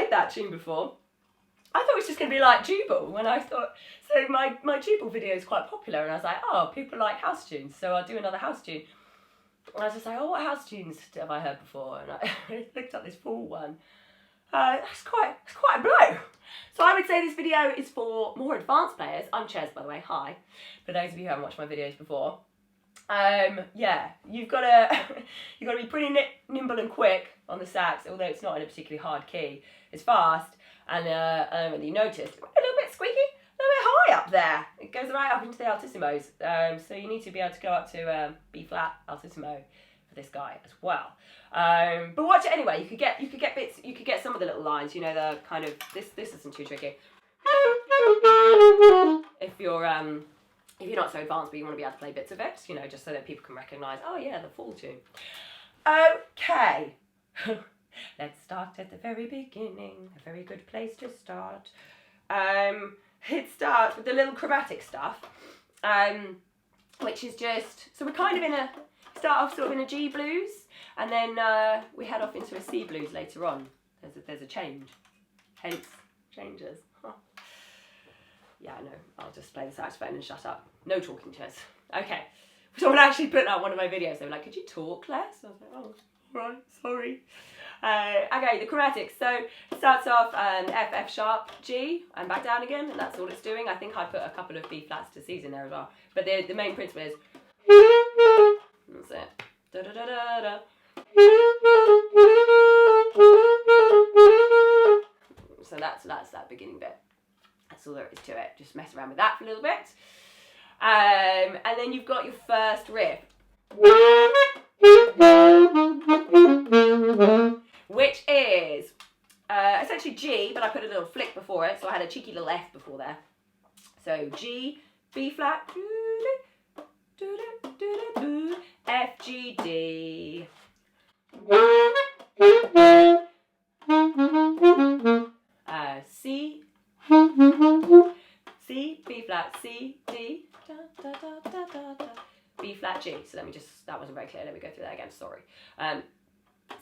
played that tune before. I thought it was just going to be like Jubal, when I thought, so my Jubal video is quite popular, and I was like, oh, people like house tunes, so I'll do another house tune. And I was just like, oh, what house tunes have I heard before? And I looked up this Faul one. It's quite a blow. So I would say this video is for more advanced players. I'm Chez, by the way, hi. For those of you who haven't watched my videos before. Yeah, you've got to be pretty nimble and quick on the sax, although it's not in a particularly hard key. It's fast, and whether you noticed, a little bit squeaky, a little bit high up there. It goes right up into the altissimos. So you need to be able to go up to B flat altissimo for this guy as well. But watch it anyway. You could get bits. You could get some of the little lines. You know, the kind of this isn't too tricky. If you're not so advanced, but you want to be able to play bits of it, you know, just so that people can recognise, oh yeah, the Faul tune. Okay, let's start at the very beginning. A very good place to start. It starts with the little chromatic stuff, which is just, so we're kind of start off sort of in a G blues, and then we head off into a C blues later on. There's a change, hence changes. Yeah, no, I'll just play the saxophone and shut up. No talking, Chez. Okay. Someone actually put out one of my videos. They were like, could you talk less? I was like, oh, all right, sorry. Okay, the chromatics. So it starts off F, F sharp, G, and back down again, and that's all it's doing. I think I put a couple of B flats to C's in there as well. But the main principle is, that's it. Da da da da da. So that's that beginning bit. That's all there is to it. Just mess around with that for a little bit. And then you've got your first riff, which is essentially G, but I put a little flick before it, so I had a cheeky little F before there. So G, B flat, F, G, D. C, C, B flat, C, D, da, da, da, da, da, da, B flat, G. So that wasn't very clear, let me go through that again, sorry.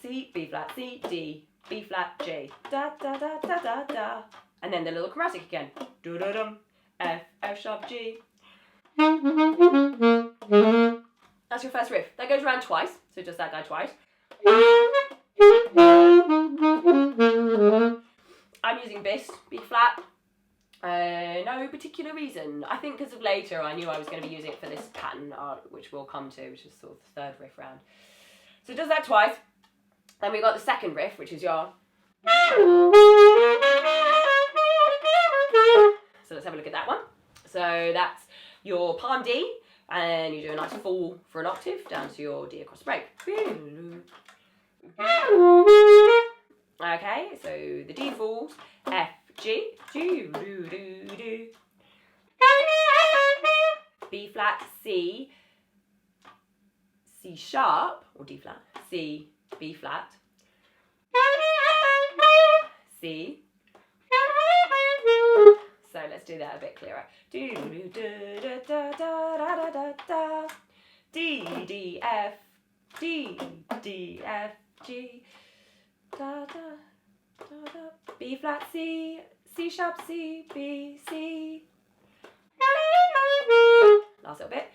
C, B flat, C, D, B flat, G, da, da, da, da, da, da. And then the little chromatic again, do, da, dum, F, F sharp, G. That's your first riff. That goes around twice, so just that guy twice. I'm using this, B flat. No particular reason. I think because of later I knew I was going to be using it for this pattern, which we'll come to, which is sort of the third riff round. So it does that twice. Then we've got the second riff, which is your... So let's have a look at that one. So that's your palm D, and you do a nice fall for an octave down to your D across the break. Okay, so the D falls, F, G, do, do, do, do. B flat, C, C sharp, or D flat, C, B flat, C. So let's do that a bit clearer. Do, do, do, da, da, da, da, da, da. D, D, F, D, D, F, G. Da, da, da, da. B flat, C, C sharp, C, B, C. Last little bit.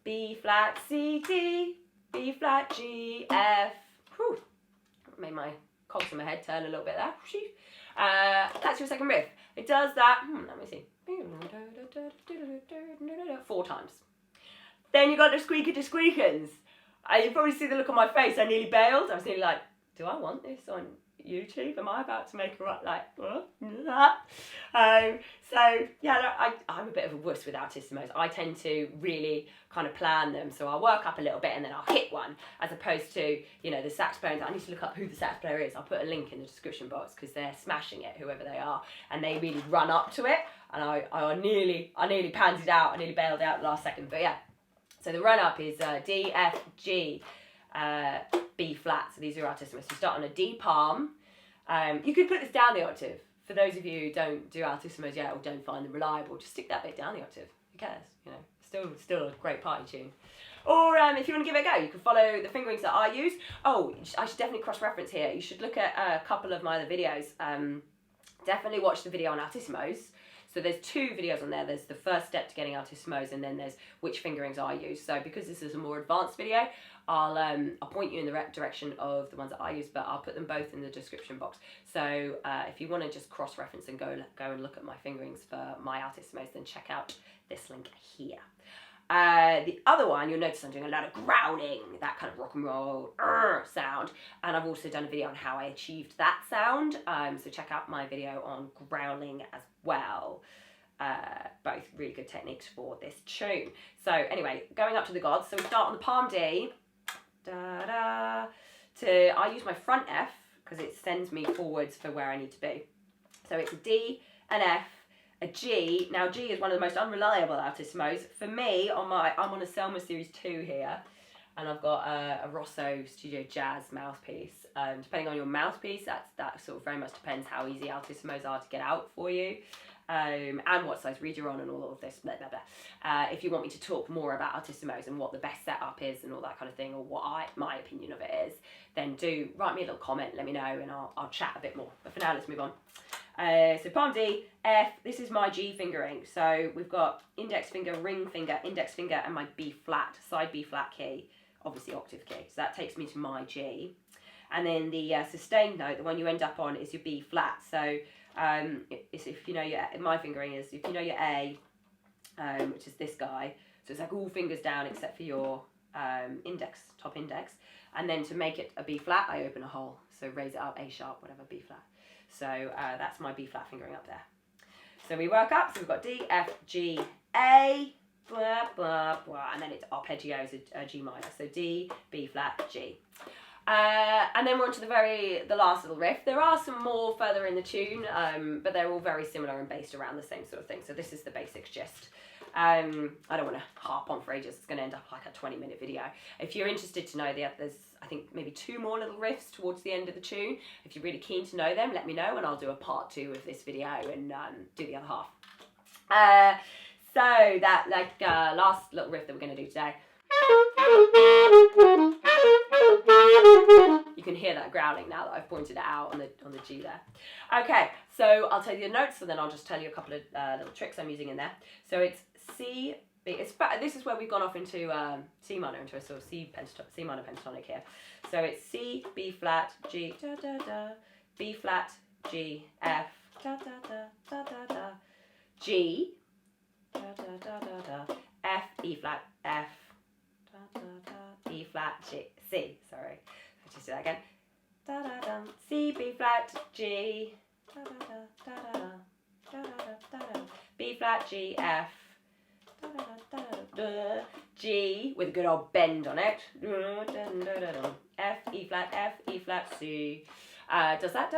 B flat, C, D, B flat, G, F. Whew. Made my cogs in my head turn a little bit there. That's your second riff. It does that, let me see, 4 times. Then you got the squeaky to squeakins. You probably see the look on my face. I nearly bailed. I was nearly like, do I want this on YouTube? Am I about to make a right, like, what? So yeah, I'm a bit of a wuss with altissimos. I tend to really kind of plan them, so I'll work up a little bit and then I'll hit one, as opposed to, you know, the sax players. I need to look up who the sax player is. I'll put a link in the description box because they're smashing it, whoever they are, and they really run up to it. And I nearly pansied out. I nearly bailed out the last second, but yeah. So the run up is D, F, G, B flat. So these are altissimos. You start on a D palm. You could put this down the octave. For those of you who don't do altissimos yet or don't find them reliable, just stick that bit down the octave. Who cares? You know, still a great party tune. Or if you want to give it a go, you can follow the fingerings that I use. Oh, I should definitely cross-reference here. You should look at a couple of my other videos. Definitely watch the video on altissimos. So there's 2 videos on there. There's the first step to getting altissimos, and then there's which fingerings I use. So because this is a more advanced video, I'll point you in the direction of the ones that I use, but I'll put them both in the description box. So if you want to just cross-reference and go and look at my fingerings for my altissimos, then check out this link here. The other one, you'll notice I'm doing a lot of growling, that kind of rock and roll sound, and I've also done a video on how I achieved that sound, so check out my video on growling as well. Both really good techniques for this tune. So anyway, going up to the gods, so we start on the palm D, I use my front F because it sends me forwards for where I need to be. So it's a D, an F, a G. Now G is one of the most unreliable altissimos. For me, I'm on a Selma Series 2 here, and I've got a Rosso Studio Jazz mouthpiece. Depending on your mouthpiece, that sort of very much depends how easy altissimos are to get out for you. And what size reed you're on and all of this, blah, blah, blah. If you want me to talk more about altissimos and what the best setup is and all that kind of thing, or what my opinion of it is, then do write me a little comment, let me know, and I'll chat a bit more. But for now, let's move on. So palm D, F, this is my G fingering. So we've got index finger, ring finger, index finger, and my B flat, side B flat key, obviously octave key. So that takes me to my G. And then the sustained note, the one you end up on, is your B flat. So it's if you know my fingering is, if you know your A, which is this guy, so it's like all fingers down except for your index, top index. And then to make it a B flat, I open a hole. So raise it up, A sharp, whatever, B flat. So that's my B flat fingering up there. So we work up, so we've got D, F, G, A, blah, blah, blah, and then it's arpeggios, a G minor. So D, B flat, G. And then we're on to the last little riff. There are some more further in the tune, but they're all very similar and based around the same sort of thing. So this is the basic gist. I don't want to harp on for ages. It's going to end up like a 20-minute video. If you're interested to know there's, I think, maybe 2 more little riffs towards the end of the tune. If you're really keen to know them, let me know, and I'll do a part 2 of this video and do the other half. So that last little riff that we're going to do today. You can hear that growling now that I've pointed it out on the G there. Okay, so I'll tell you the notes, and then I'll just tell you a couple of little tricks I'm using in there. So it's C, B. This is where we've gone off into C minor, into a sort of C minor pentatonic here. So it's C, B flat, G, da da da, B flat, G, F, da da da da da da, G, da da da da da, F, E flat, F, da da da, E flat, G, C. Sorry, let's just do that again. Da da da, C, B flat, G, da da da da da da da da da, B flat, G, F. G with a good old bend on it. F, E flat, C. Does that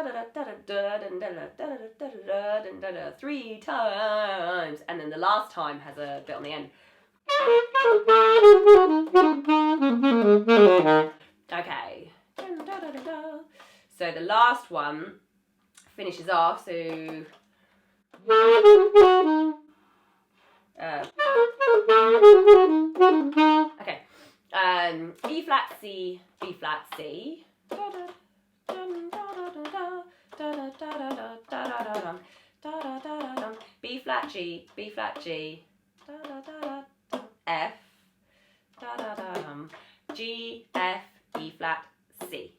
3 times, and then the last time has a bit on the end. Okay. So the last one finishes off. So. Okay, E flat C, B flat C, B flat G, B flat G, F, G, F, E flat, C.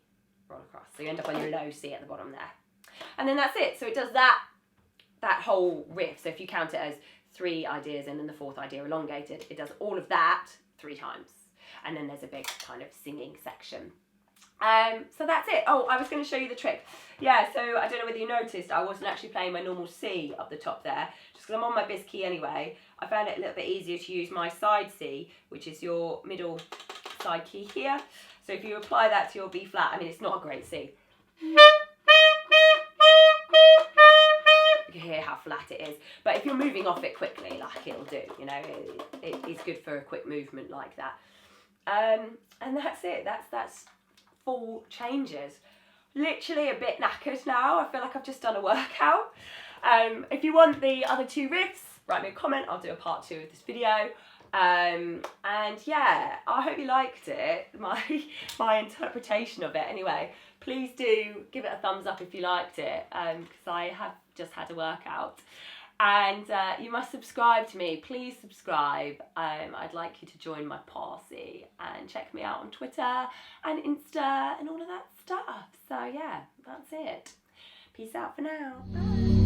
Roll across. So you end up on your low C at the bottom there. And then that's it. So it does that whole riff. So if you count it as 3 ideas and then the 4th idea elongated, it does all of that 3 times. And then there's a big kind of singing section. So that's it. Oh, I was going to show you the trick. Yeah, so I don't know whether you noticed, I wasn't actually playing my normal C up the top there, just because I'm on my Bis key anyway. I found it a little bit easier to use my side C, which is your middle side key here. So if you apply that to your B flat, I mean, it's not a great C. You can hear how flat it is, but if you're moving off it quickly, like it'll do, you know, it's good for a quick movement like that. And that's it. That's full changes. Literally a bit knackered now. I feel like I've just done a workout. If you want the other 2 riffs, write me a comment. I'll do a part 2 of this video. And yeah, I hope you liked it, my interpretation of it. Anyway, please do give it a thumbs up if you liked it, because I have just had a workout. And you must subscribe to me. Please subscribe. I'd like you to join my posse and check me out on Twitter and Insta and all of that stuff. So yeah, that's it. Peace out for now. Bye.